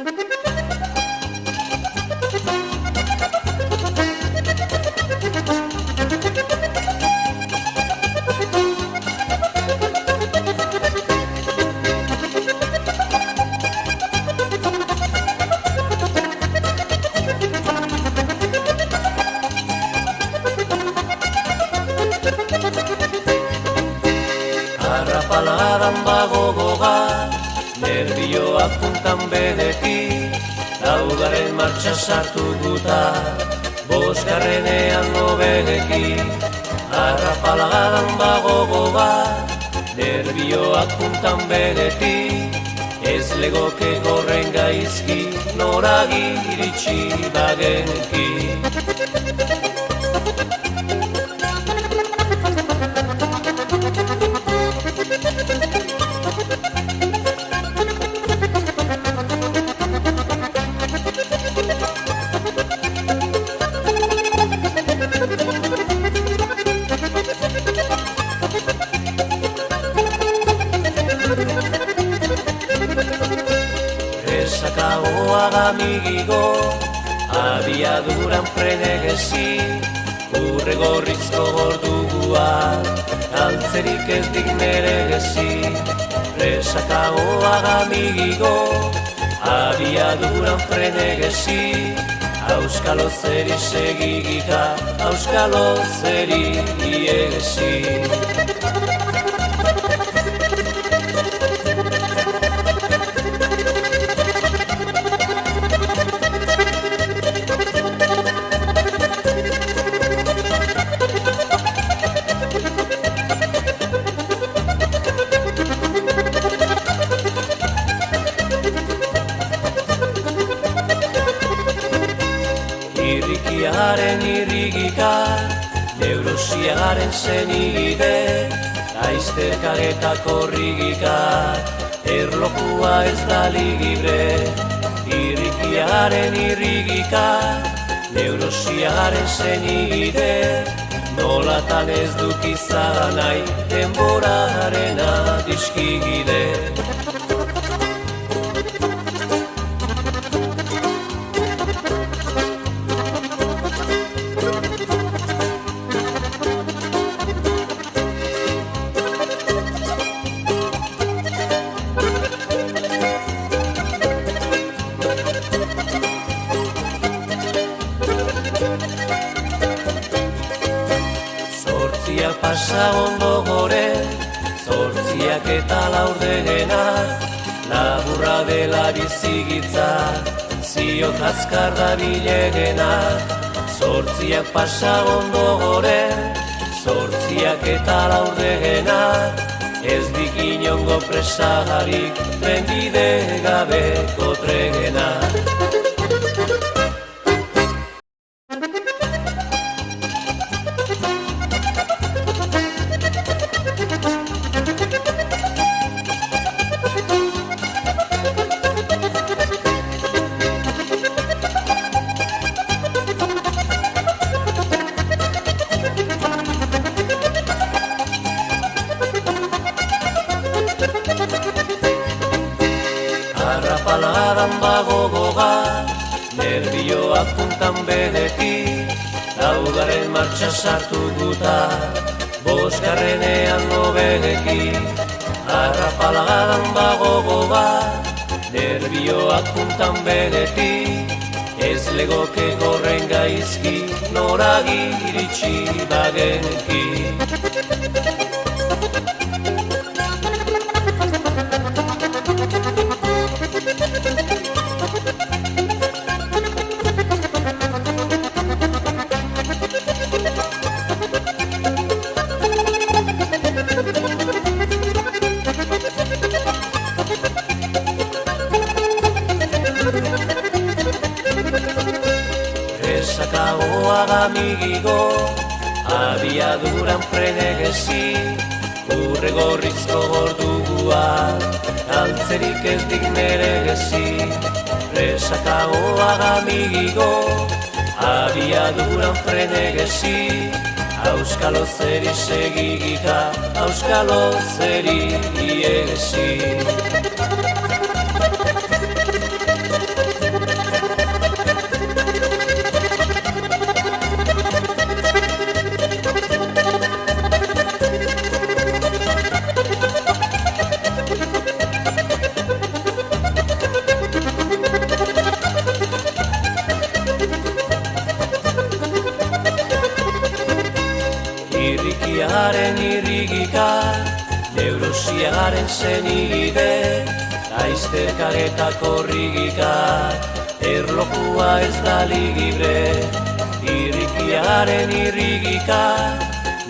Arrapaladan bago goga, nervioak puntan bedeki, laugaren martxa sartu guta, bosgarrenean nobedeki. Arrapaladan bago goga, nervioak puntan bedeki, ez legoke gorren gaizki, noragi iritsi bagenki. Amigigo, abiaduran frenegesi, urre gorrizko gordugua, altzerik ez dik neregesi. Resakagoa amigigo, abiaduran frenegesi, auskalo zeri segigika, auskalo zeri iegesi. Irrikiaren irrigika, neurosiaren zenigide, aizterkagetako rigika, erlojua ez da ligibre. Irrikiaren irrigika, neurosiaren zenigide, nolatan ez duk izan nahi, denboraren adiskigide. Zortziak pasa ondo gore, zortziak eta laurdegenak, laburra dela bizigitza, ziok azkar da bilegenak. Zortziak pasa ondo gore, zortziak eta laurdegenak, ez dik inongo presagarik, trenbide gabeko tregenak. Arrapaladan bago goga, nervioak puntan bedeki, laugaren martxa sartu guta, bosgarrenean nobedeki. Arrapaladan bago goga, nervioak puntan bedeki, ez legoke gorren gaizki, noragi iritsi bagenki. Resakagoa amigigo, abiaduran frenegesi, urre gorrizko gordugua, altzerik ez dik neregesi. Resakagoa amigigo, abiaduran frenegesi, auskalo zeri segigika, auskalo zeri iegesi. Neurosiagaren senide, laizterkagetako rigika, erlojua ez da libre. Irrikiaren irrigika,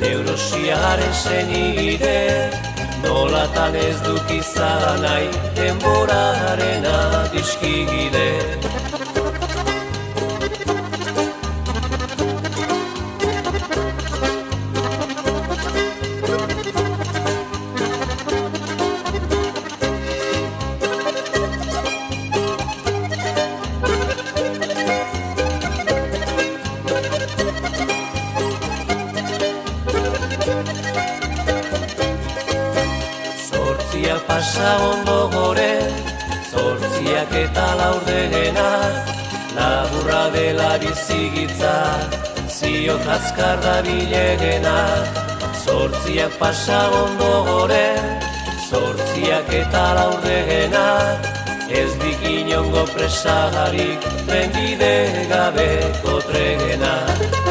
neurosiagaren senide, nolatan ez duk izan nahi, denboraren adiskigide. Zortziak pasa ondo gore, zortziak eta laurdegenak, laburra dela bizigitza, ziok azkar da bilegenak. Zortziak pasa ondo gore, zortziak eta laurdegenak, ez dik inongo presagarik, trenbide gabeko tregenak.